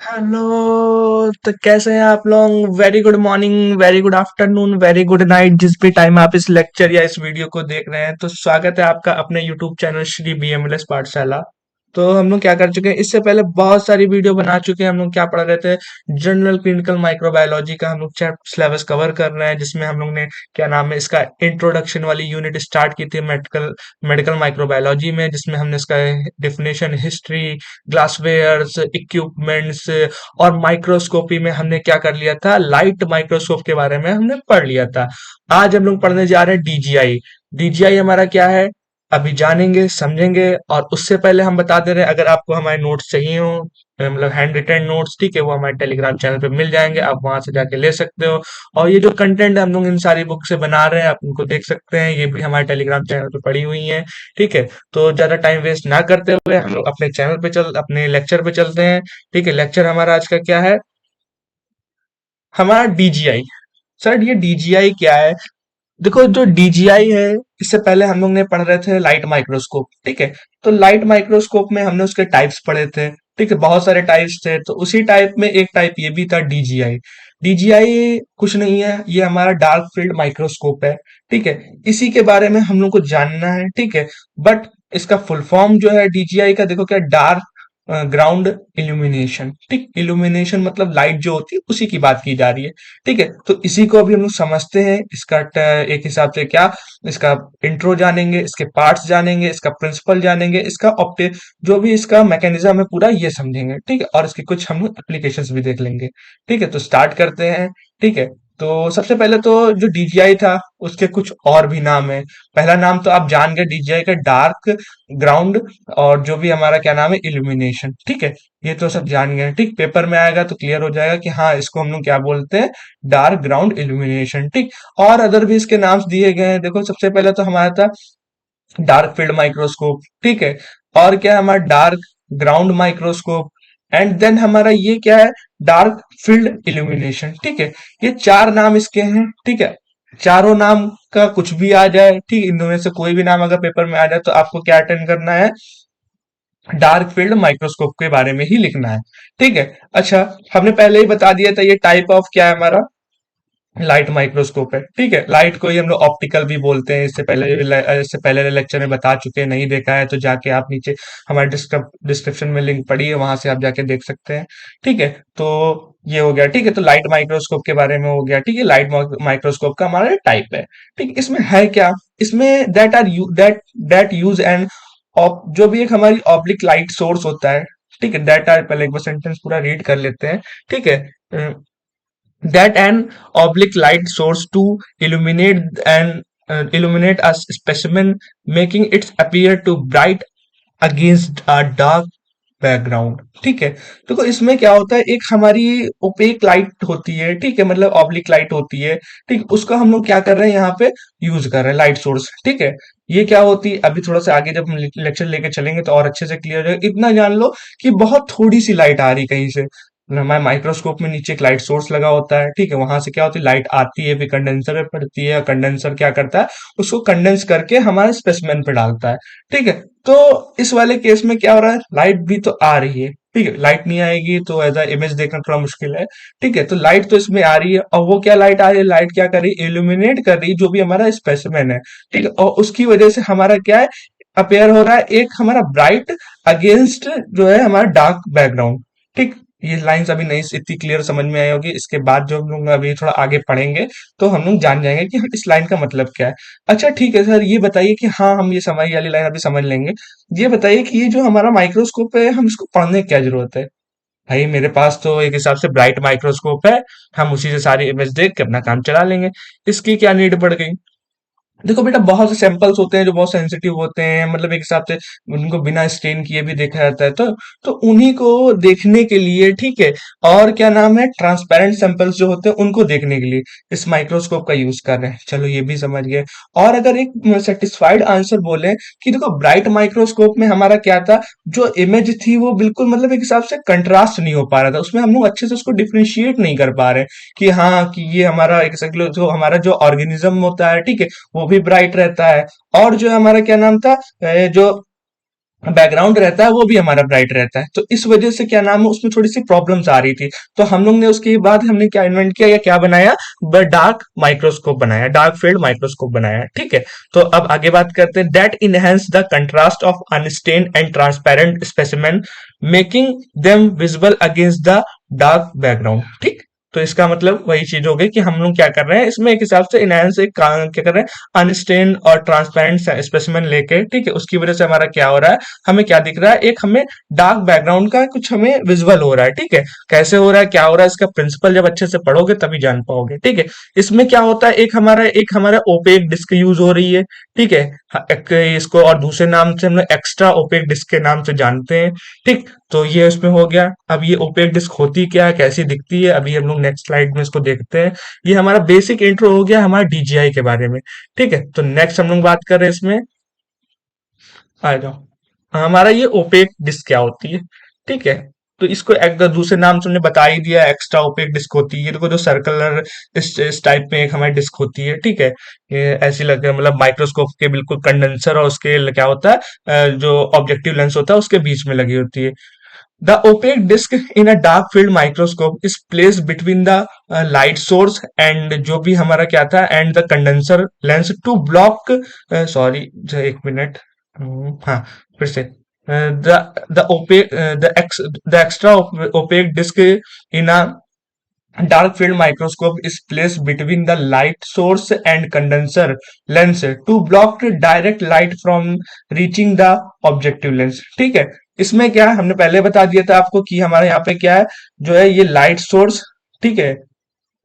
Hello. तो कैसे हैं आप लोग? Very good morning, very good afternoon, very good night, जिस भी टाइम आप इस लेक्चर या इस वीडियो को देख रहे हैं। तो स्वागत है आपका अपने यूट्यूब चैनल श्री बीएमएलएस पाठशाला। तो हम लोग क्या कर चुके हैं, इससे पहले बहुत सारी वीडियो बना चुके हैं। हम लोग क्या पढ़ रहे थे, जनरल क्लिनिकल माइक्रोबायोलॉजी का हम लोग सिलेबस कवर कर रहे हैं, जिसमें हम लोग ने क्या नाम है इसका इंट्रोडक्शन वाली यूनिट स्टार्ट की थी मेडिकल मेडिकल माइक्रोबायोलॉजी में, जिसमें हमने इसका डिफिनेशन, हिस्ट्री, ग्लासवेयर्स, इक्विपमेंट्स और माइक्रोस्कोपी में हमने क्या कर लिया था, लाइट माइक्रोस्कोप के बारे में हमने पढ़ लिया था। आज हम लोग पढ़ने जा रहे हैं डीजीआई। डीजीआई हमारा क्या है, अभी जानेंगे समझेंगे। और उससे पहले हम बता दे रहे हैं, अगर आपको हमारे नोट्स चाहिए हो, मतलब हैंड रिटन नोट्स, ठीक है, वो हमारे टेलीग्राम चैनल पे मिल जाएंगे, आप वहां से जाके ले सकते हो। और ये जो कंटेंट हम लोग इन सारी बुक से बना रहे हैं, आप उनको देख सकते हैं, ये भी हमारे टेलीग्राम चैनल पे पड़ी हुई है। ठीक है, तो ज्यादा टाइम वेस्ट ना करते हुए हम लोग अपने लेक्चर पे चलते हैं। ठीक है, लेक्चर हमारा आज का क्या है, हमारा डीजीआई। सर ये डीजीआई क्या है? देखो, जो डीजीआई है, इससे पहले हम लोग ने पढ़ रहे थे लाइट माइक्रोस्कोप। ठीक है, तो लाइट माइक्रोस्कोप में हमने उसके टाइप्स पढ़े थे। ठीक है, बहुत सारे टाइप्स थे, तो उसी टाइप में एक टाइप ये भी था डीजीआई। डीजीआई कुछ नहीं है, ये हमारा डार्क फील्ड माइक्रोस्कोप है। ठीक है, इसी के बारे में हम लोग को जानना है। ठीक है, बट इसका फुल फॉर्म जो है डीजीआई का, देखो क्या, डार्क ग्राउंड इल्यूमिनेशन। ठीक, इल्यूमिनेशन मतलब लाइट जो होती है उसी की बात की जा रही है। ठीक है, तो इसी को अभी हम लोग समझते हैं। इसका एक हिसाब से क्या, इसका इंट्रो जानेंगे, इसके पार्ट्स जानेंगे, इसका प्रिंसिपल जानेंगे, इसका ऑप्टे जो भी इसका मैकेनिज्म है पूरा ये समझेंगे। ठीक है, और इसके कुछ हम लोग एप्लीकेशंस भी देख लेंगे। ठीक है, तो स्टार्ट करते हैं। ठीक है, तो सबसे पहले तो जो डीजीआई था उसके कुछ और भी नाम है। पहला नाम तो आप जान गए डीजीआई का, डार्क ग्राउंड, और जो भी हमारा क्या नाम है, इल्यूमिनेशन। ठीक है, ये तो सब जान गए। ठीक, पेपर में आएगा तो क्लियर हो जाएगा कि हाँ, इसको हम लोग क्या बोलते हैं, डार्क ग्राउंड इल्यूमिनेशन। ठीक, और अदर भी इसके नाम्स दिए गए हैं। देखो, सबसे पहले तो हमारा था डार्क फील्ड माइक्रोस्कोप। ठीक है, और क्या है हमारा, dark ground microscope. And then हमारा ये क्या है, डार्क फील्ड इल्यूमिनेशन। ठीक है, ये चार नाम इसके हैं। ठीक है, चारों नाम का कुछ भी आ जाए, ठीक, इनमें से कोई भी नाम अगर पेपर में आ जाए तो आपको क्या अटेंड करना है, डार्क फील्ड माइक्रोस्कोप के बारे में ही लिखना है। ठीक है, अच्छा, हमने पहले ही बता दिया था ये टाइप ऑफ क्या है हमारा, लाइट माइक्रोस्कोप है। ठीक है, लाइट को ही हम लोग ऑप्टिकल भी बोलते हैं। इससे पहले लेक्चर में बता चुके हैं, नहीं देखा है तो जाके आप नीचे हमारे डिस्क्रिप्शन में लिंक पड़ी है, वहां से आप जाके देख सकते हैं। ठीक है, तो ये हो गया। ठीक है, तो लाइट माइक्रोस्कोप के बारे में हो गया। ठीक है, लाइट माइक्रोस्कोप का हमारा टाइप है। ठीक, इसमें है क्या, इसमें दैट यूज एंड जो भी एक हमारी ऑब्लिक लाइट सोर्स होता है। ठीक है, दैट आर, पहले एक बार सेंटेंस पूरा रीड कर लेते हैं। ठीक है, that an oblique light source to illuminate and illuminate a specimen, making it appear to bright against a dark background. ठीक है, देखो इसमें क्या होता है, एक हमारी ओपेक लाइट होती है। ठीक है, मतलब ऑब्लिक लाइट होती है। ठीक, उसका हम लोग क्या कर रहे हैं, यहाँ पे यूज कर रहे हैं लाइट सोर्स। ठीक है, ये क्या होती है, अभी थोड़ा सा आगे जब हम लेक्चर लेके चलेंगे तो और अच्छे से क्लियर हो जाएगा। इतना जान लो कि बहुत थोड़ी सी लाइट आ रही कहीं से, हमारे माइक्रोस्कोप में नीचे एक लाइट सोर्स लगा होता है। ठीक है, वहां से क्या होती है, लाइट आती है, फिर कंडेंसर में पड़ती है, कंडेंसर क्या करता है, उसको कंडेंस करके हमारे स्पेसिमेन पे डालता है। ठीक है, तो इस वाले केस में क्या हो रहा है, लाइट भी तो आ रही है। ठीक है, लाइट नहीं आएगी तो एज इमेज देखना थोड़ा मुश्किल है। ठीक है, तो लाइट तो इसमें आ रही है, और वो क्या लाइट आ रही है, लाइट क्या कर रही है, इल्यूमिनेट कर रही है जो भी हमारा स्पेसिमेन है। ठीक है, और उसकी वजह से हमारा क्या है, अपेयर हो रहा है एक हमारा ब्राइट अगेंस्ट जो है हमारा डार्क बैकग्राउंड। ठीक, ये लाइंस अभी नहीं इतनी क्लियर समझ में आई होगी, इसके बाद जो हम लोग अभी थोड़ा आगे पढ़ेंगे तो हम लोग जान जाएंगे कि इस लाइन का मतलब क्या है। अच्छा ठीक है सर, ये बताइए कि हाँ, हम ये समझ वाली लाइन अभी समझ लेंगे। ये बताइए कि ये जो हमारा माइक्रोस्कोप है, हम इसको पढ़ने की क्या जरूरत है? भाई मेरे पास तो एक हिसाब से ब्राइट माइक्रोस्कोप है, हम उसी से सारी इमेज देख के अपना काम चला लेंगे। इसकी क्या नीड पड़ गई? देखो बेटा, बहुत से सैंपल्स होते हैं जो बहुत सेंसिटिव होते हैं, मतलब एक हिसाब से उनको बिना स्टेन किए भी देखा जाता है, तो उन्हीं को देखने के लिए, ठीक है, और क्या नाम है, ट्रांसपेरेंट सैंपल्स जो होते हैं उनको देखने के लिए इस माइक्रोस्कोप का यूज कर रहे हैं। चलो ये भी समझ गए। और अगर एक सेटिस्फाइड आंसर बोले कि देखो ब्राइट माइक्रोस्कोप में हमारा क्या था, जो इमेज थी वो बिल्कुल मतलब एक हिसाब से कंट्रास्ट नहीं हो पा रहा था, उसमें हम लोग अच्छे से उसको डिफ्रेंशिएट नहीं कर पा रहे कि हाँ, कि ये हमारा एक जो हमारा जो ऑर्गेनिज्म होता है, ठीक है, वो भी ब्राइट रहता है। और जो हमारा क्या नाम था, जो बैकग्राउंड रहता है वो भी हमारा ब्राइट रहता है। तो इस वजह से क्या नाम है, उसमें थोड़ी सी प्रॉब्लम्स आ रही थी। तो हम लोग ने उसके बाद हमने क्या इन्वेंट किया या क्या बनाया, डार्क माइक्रोस्कोप बनाया, डार्क फील्ड माइक्रोस्कोप बनाया। ठीक है। तो अब आगे बात करते हैं, that enhance the contrast of unstain and transparent specimen, making them visible against the dark background. ठीक। तो इसका मतलब वही चीज हो गई कि हम लोग क्या कर रहे हैं इसमें, एक हिसाब से इनहेंस एक क्या कर रहे हैं, अनस्टेन और ट्रांसपेरेंट स्पेसिमेन लेके, ठीक है, उसकी वजह से हमारा क्या हो रहा है, हमें क्या दिख रहा है, एक हमें डार्क बैकग्राउंड का कुछ हमें विजुअल हो रहा है। ठीक है। कैसे हो रहा है, क्या हो रहा है, इसका प्रिंसिपल जब अच्छे से पढ़ोगे तभी जान पाओगे। ठीक है। इसमें क्या होता है, एक हमारा ओपेक डिस्क यूज हो रही है। ठीक है। इसको और दूसरे नाम से हम लोग एक्स्ट्रा ओपेक डिस्क के नाम से जानते हैं। ठीक। तो ये उसमें हो गया। अब ये ओपेक डिस्क होती क्या है, कैसी दिखती है, अभी हम लोग नेक्स्ट स्लाइड में इसको देखते हैं। ये हमारा बेसिक इंट्रो हो गया हमारा डीजीआई के बारे में। ठीक है। तो नेक्स्ट हम लोग बात कर रहे हैं इसमें, आ जाओ, हमारा ये ओपेक डिस्क क्या होती है। ठीक है। तो इसको एक दूसरे नाम से हमने बता ही दिया, एक्स्ट्रा ओपेक डिस्क होती है। देखो जो सर्कुलर इस टाइप में एक हमारी डिस्क होती है। ठीक है। ये ऐसी लग मतलब माइक्रोस्कोप के बिल्कुल कंडेंसर और उसके क्या होता है, जो ऑब्जेक्टिव लेंस होता है उसके बीच में लगी होती है। The opaque disk in a dark field microscope is placed between the light source and जो भी हमारा क्या था and the condenser lens to block, sorry एक मिनट, हाँ फिर से, the opaque the extra opaque disk in a dark field microscope is placed between the light source and condenser lens to block direct light from reaching the objective lens। ठीक है। इसमें क्या है, हमने पहले बता दिया था आपको कि हमारे यहाँ पे क्या है, जो है ये लाइट सोर्स, ठीक है,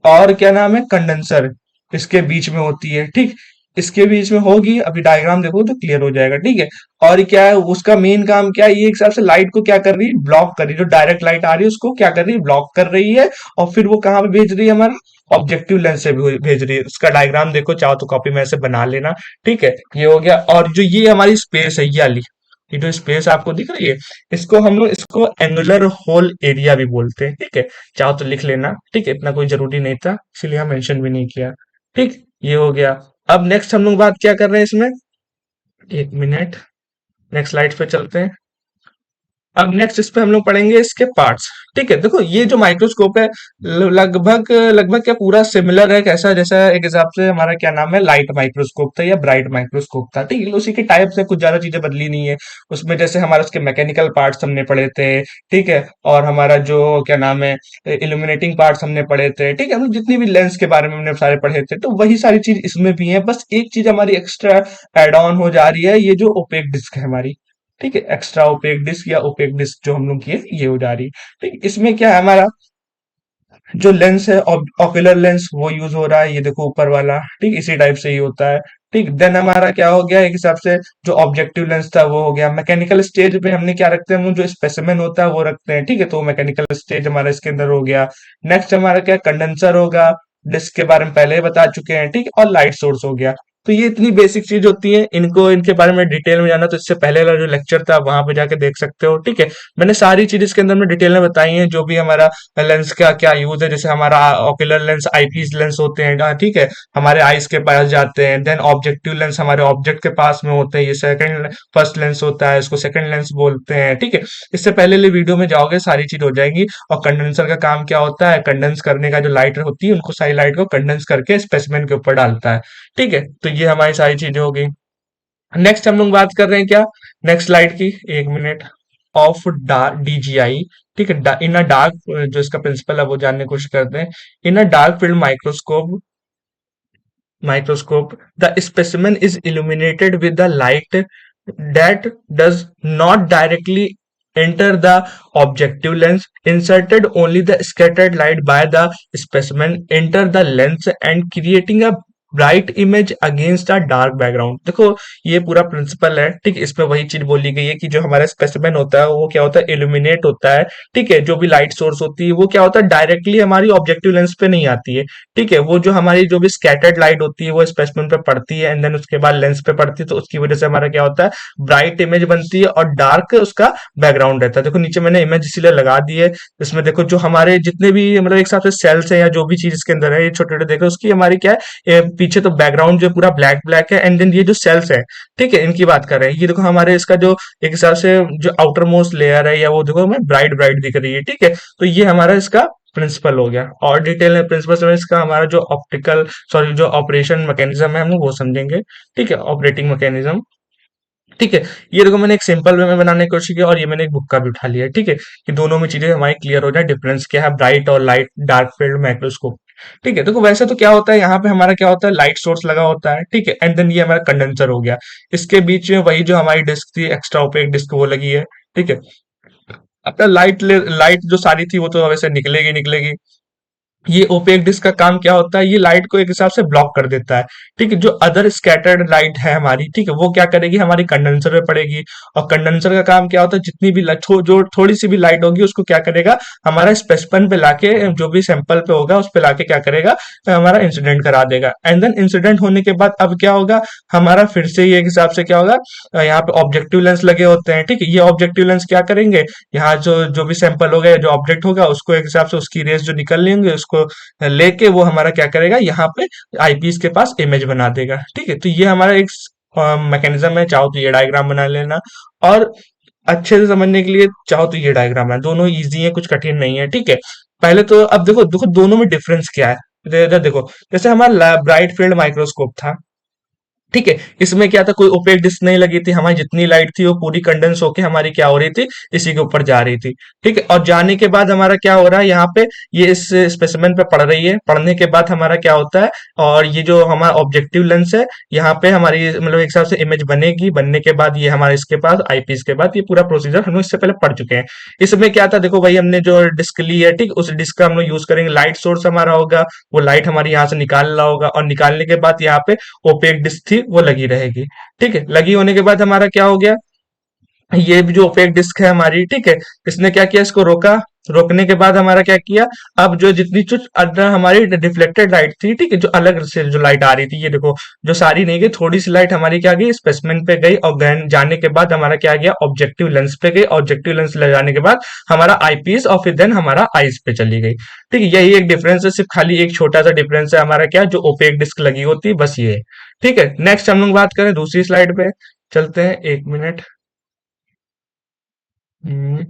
और क्या नाम है, कंडेंसर, इसके बीच में होती है। ठीक। इसके बीच में होगी, अभी डायग्राम देखो तो क्लियर हो जाएगा। ठीक है। और क्या है उसका मेन काम, क्या है, ये एक हिसाब से लाइट को क्या कर रही है, ब्लॉक कर रही है। जो डायरेक्ट लाइट आ रही है उसको क्या कर रही है, ब्लॉक कर रही है। और फिर वो कहाँ पे भेज रही है, हमारा ऑब्जेक्टिव लेंस से भी भेज रही है। उसका डायग्राम देखो, चाहो तो कॉपी में ऐसे बना लेना। ठीक है। ये हो गया। और जो ये हमारी स्पेस है, ये वाली, ये जो स्पेस आपको दिख रही है, इसको हम लोग इसको एंगुलर होल एरिया भी बोलते हैं। ठीक है। चाहो तो लिख लेना। ठीक है। इतना कोई जरूरी नहीं था, इसलिए हम मेंशन भी नहीं किया। ठीक। ये हो गया। अब नेक्स्ट हम लोग बात क्या कर रहे हैं इसमें, एक मिनट, नेक्स्ट स्लाइड पे चलते हैं। अब नेक्स्ट इस पे हम लोग पढ़ेंगे इसके पार्ट्स। ठीक है। देखो ये जो माइक्रोस्कोप है, लगभग लगभग क्या पूरा सिमिलर है, कैसा जैसा एक हिसाब से हमारा क्या नाम है, लाइट माइक्रोस्कोप था या ब्राइट माइक्रोस्कोप था। ठीक है। उसी के टाइप से कुछ ज्यादा चीजें बदली नहीं है उसमें। जैसे हमारा उसके मैकेनिकल पार्ट्स हमने पढ़े थे। ठीक है। और हमारा जो क्या नाम है, इल्यूमिनेटिंग पार्ट्स हमने पढ़े थे। ठीक है। हम जितनी भी लेंस के बारे में हमने सारे पढ़े थे, तो वही सारी चीज इसमें भी है। बस एक चीज हमारी एक्स्ट्रा एड ऑन हो जा रही है, ये जो ओपेक डिस्क है हमारी। ठीक है। एक्स्ट्रा ओपेक डिस्क या ओपेक डिस्क जो हम लोग की है, ये हो जा रही है। ठीक। इसमें क्या है, हमारा जो लेंस है, ऑक्यूलर लेंस, वो यूज हो रहा है, ये देखो ऊपर वाला। ठीक। इसी टाइप से ही होता है। ठीक। देन हमारा क्या हो गया, एक हिसाब से जो ऑब्जेक्टिव लेंस था वो हो गया। मैकेनिकल स्टेज पे हमने क्या रखते हैं, हम लोग जो स्पेसिमेन होता है वो रखते हैं। ठीक है। तो मैकेनिकल स्टेज हमारा इसके अंदर हो गया। नेक्स्ट हमारा क्या, कंडेंसर होगा, डिस्क के बारे में पहले ही बता चुके हैं। ठीक। और लाइट सोर्स हो गया। तो ये इतनी बेसिक चीज होती है, इनको इनके बारे में डिटेल में जाना तो इससे पहले वाला जो लेक्चर था वहां पे जाके देख सकते हो। ठीक है। मैंने सारी चीज इसके अंदर में डिटेल में बताई है, जो भी हमारा लेंस का क्या यूज है। जैसे हमारा ऑक्यूलर लेंस आईपीस लेंस होते हैं, ठीक है, हमारे आईज के पास जाते हैं। देन ऑब्जेक्टिव लेंस हमारे ऑब्जेक्ट के पास में होते हैं, ये सेकंड फर्स्ट लेंस होता है, इसको सेकंड लेंस बोलते हैं। ठीक है। इससे पहले ले वीडियो में जाओगे सारी चीज हो जाएगी। और कंडेंसर का काम क्या होता है, कंडेंस करने का, जो लाइट होती है उनको, सारी लाइट को कंडेंस करके स्पेसिमेन के ऊपर डालता है। ठीक है। तो ये हमारी सारी चीजें हो गई। नेक्स्ट हम लोग बात कर रहे हैं क्या, नेक्स्ट स्लाइड की, एक मिनट, ऑफ डीजीआई। ठीक है। इन अ डार्क, जो इसका प्रिंसिपल है वो जानने की कोशिश करते हैं। In a dark field microscope the specimen is illuminated with the light that does not directly enter the objective lens. Inserted only the scattered light by the specimen enter the lens and creating a bright image against a dark background. देखो ये पूरा principal है। ठीक। इसमें वही चीज बोली गई है कि जो हमारा स्पेसिमेन होता है वो क्या होता है, इल्यूमिनेट होता है। ठीक है। जो भी लाइट सोर्स होती है वो क्या होता है, डायरेक्टली हमारी ऑब्जेक्टिव लेंस पे नहीं आती है। ठीक है। वो जो हमारी जो भी स्कैटर्ड लाइट होती है वो स्पेसिमेन पे पड़ती है, एंड देन उसके बाद लेंस पे पड़ती है। तो उसकी वजह से हमारा क्या होता है, ब्राइट इमेज बनती है और डार्क उसका बैकग्राउंड रहता है। देखो नीचे मैंने इमेज इसीलिए लगा दी है। इसमें देखो जो हमारे जितने भी मतलब एक हिसाब से सेल्स है या जो भी चीज इसके अंदर है, ये छोटे छोटे देखो, उसकी हमारी क्या है, पीछे तो बैकग्राउंड जो पूरा ब्लैक ब्लैक है, एंड देन ये जो सेल्स है, ठीक है, इनकी बात कर रहे हैं। ये देखो हमारे इसका जो एक हिसाब से जो आउटर मोस्ट लेयर है, या वो देखो हमें ब्राइट ब्राइट दिख रही है, ठीक है। तो ये हमारा इसका प्रिंसिपल हो गया। और डिटेल में प्रिंसिपल में इसका हमारा जो ऑप्टिकल, सॉरी, जो ऑपरेशन मैकेनिज्म है हम लोग वो समझेंगे, ठीक है, ऑपरेटिंग मैकेनिज्म, ठीक है। ये देखो मैंने एक सिंपल वे में बनाने की कोशिश की, और ये मैंने एक बुक का भी उठा लिया है, ठीक है, कि दोनों में चीजें हमारी क्लियर हो जाए, डिफरेंस क्या है ब्राइट और लाइट डार्क फील्ड माइक्रोस्कोप। ठीक है, देखो वैसे तो क्या होता है, यहाँ पे हमारा क्या होता है, लाइट सोर्स लगा होता है, ठीक है, एंड देन ये हमारा कंडेंसर हो गया। इसके बीच में वही जो हमारी डिस्क थी, एक्स्ट्रा ओपेक डिस्क, वो लगी है, ठीक है। अपना लाइट जो सारी थी वो तो वैसे निकलेगी निकलेगी। ये ओपेक डिस्क का काम क्या होता है, ये लाइट को एक हिसाब से ब्लॉक कर देता है, ठीक है। जो अदर स्कैटर्ड लाइट है हमारी, ठीक है, वो क्या करेगी, हमारी कंडेंसर में पड़ेगी। और कंडेंसर का काम क्या होता है, जितनी भी जो थोड़ी सी भी लाइट होगी उसको क्या करेगा, हमारा स्पेसिमेन पे लाके, जो भी सैंपल पे होगा उस पे लाके क्या करेगा, हमारा इंसिडेंट करा देगा। एंड देन इंसिडेंट होने के बाद अब क्या होगा, हमारा फिर से ये एक हिसाब से क्या होगा, यहाँ पे ऑब्जेक्टिव लेंस लगे होते हैं, ठीक है। ये ऑब्जेक्टिव लेंस क्या करेंगे, यहाँ जो जो भी सैंपल होगा या जो ऑब्जेक्ट होगा उसको एक हिसाब से उसकी रेस जो निकल लेंगे उसको लेके वो हमारा क्या करेगा, यहाँ पे आईपीस के पास इमेज बना देगा, ठीक है। तो ये हमारा एक मैकेनिज्म है। चाहो तो ये डायग्राम बना लेना, और अच्छे से समझने के लिए चाहो तो ये डायग्राम है। दोनों इजी है, कुछ कठिन नहीं है, ठीक है। पहले तो अब देखो देखो दोनों में डिफरेंस क्या है। देखो जैसे हमारा ब्राइट फील्ड माइक्रोस्कोप था, ठीक है, इसमें क्या था, कोई ओपेक डिस्क नहीं लगी थी, हमारी जितनी लाइट थी वो पूरी कंडेंस होके हमारी क्या हो रही थी, इसी के ऊपर जा रही थी, ठीक है। और जाने के बाद हमारा क्या हो रहा है, यहाँ पे ये इस स्पेसिमेन पे पड़ रही है, पड़ने के बाद हमारा क्या होता है, और ये जो हमारा ऑब्जेक्टिव लेंस है, यहाँ पे हमारी मतलब एक हिसाब से इमेज बनेगी, बनने के बाद ये हमारे इसके पास आईपीस के बाद, ये पूरा प्रोसीजर हम लोग इससे पहले पढ़ चुके हैं। इसमें क्या था, देखो भाई हमने जो डिस्क ली है, ठीक, उस डिस्क का हम लोग यूज करेंगे, लाइट सोर्स हमारा होगा, वो लाइट हमारी यहाँ से निकालना होगा, और निकालने के बाद यहाँ पे ओपेक डिस्क थी वो लगी रहेगी, ठीक है। लगी होने के बाद हमारा क्या हो गया, ये भी जो ओपेक डिस्क है हमारी, ठीक है, इसने क्या किया, इसको रोका। रोकने के बाद हमारा क्या किया, अब जो जितनी जो अंदर हमारी रिफ्लेक्टेड लाइट थी, ठीक है, जो अलग से जो लाइट आ रही थी, ये देखो, जो सारी नहीं गई, थोड़ी सी लाइट हमारी क्या गई, स्पेसिमेन पे गई, और जाने के बाद हमारा क्या गया, ऑब्जेक्टिव लेंस पे गई। ऑब्जेक्टिव लेंस ले जाने के बाद हमारा आईपीस, और फिर देन हमारा आईज पे चली गई, ठीक है। यही एक डिफरेंस है, सिर्फ खाली एक छोटा सा डिफरेंस है हमारा, क्या, जो ओपेक डिस्क लगी होती है, बस ये है, ठीक है। नेक्स्ट हम लोग बात करें दूसरी स्लाइड पे, चलते हैं, एक मिनट। हम्म,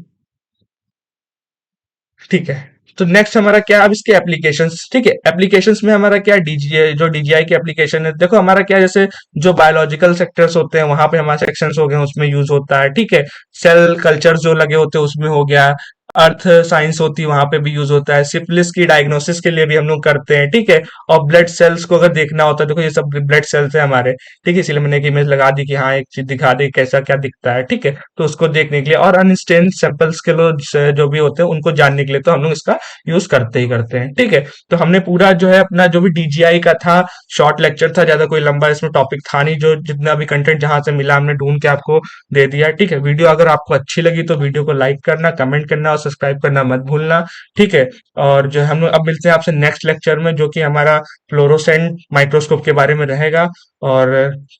ठीक है। तो नेक्स्ट हमारा क्या, अब इसके एप्लीकेशंस, ठीक है। एप्लीकेशंस में हमारा क्या, डीजीआई, जो डीजीआई की एप्लीकेशन है, देखो हमारा क्या, जैसे जो बायोलॉजिकल सेक्टर्स होते हैं वहां पे हमारे सेक्शंस हो गए, उसमें यूज होता है, ठीक है। सेल कल्चर जो लगे होते हैं उसमें हो गया। अर्थ साइंस होती है वहां पे भी यूज होता है। सिफिलिस की डायग्नोसिस के लिए भी हम लोग करते हैं, ठीक है। और ब्लड सेल्स को अगर देखना होता है, देखो ये सब ब्लड सेल्स है हमारे, ठीक है, इसलिए मैंने एक इमेज लगा दी कि हाँ एक चीज दिखा दे कैसा क्या दिखता है, ठीक है। तो उसको देखने के लिए, और अनस्टेन सैंपल्स के लिए जो भी होते हैं उनको जानने के लिए तो हम लोग इसका यूज करते ही करते हैं, ठीक है। तो हमने पूरा जो है अपना जो भी डीजीआई का था, शॉर्ट लेक्चर था, ज्यादा कोई लंबा इसमें टॉपिक था नहीं, जो जितना भी कंटेंट जहां से मिला हमने ढूंढ के आपको दे दिया, ठीक है। वीडियो अगर आपको अच्छी लगी तो वीडियो को लाइक करना, कमेंट करना और सब्सक्राइब करना मत भूलना, ठीक है। और जो हम लोग अब मिलते हैं आपसे नेक्स्ट लेक्चर में, जो कि हमारा फ्लोरोसेंट माइक्रोस्कोप के बारे में रहेगा। और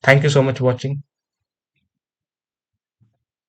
thank you so much watching.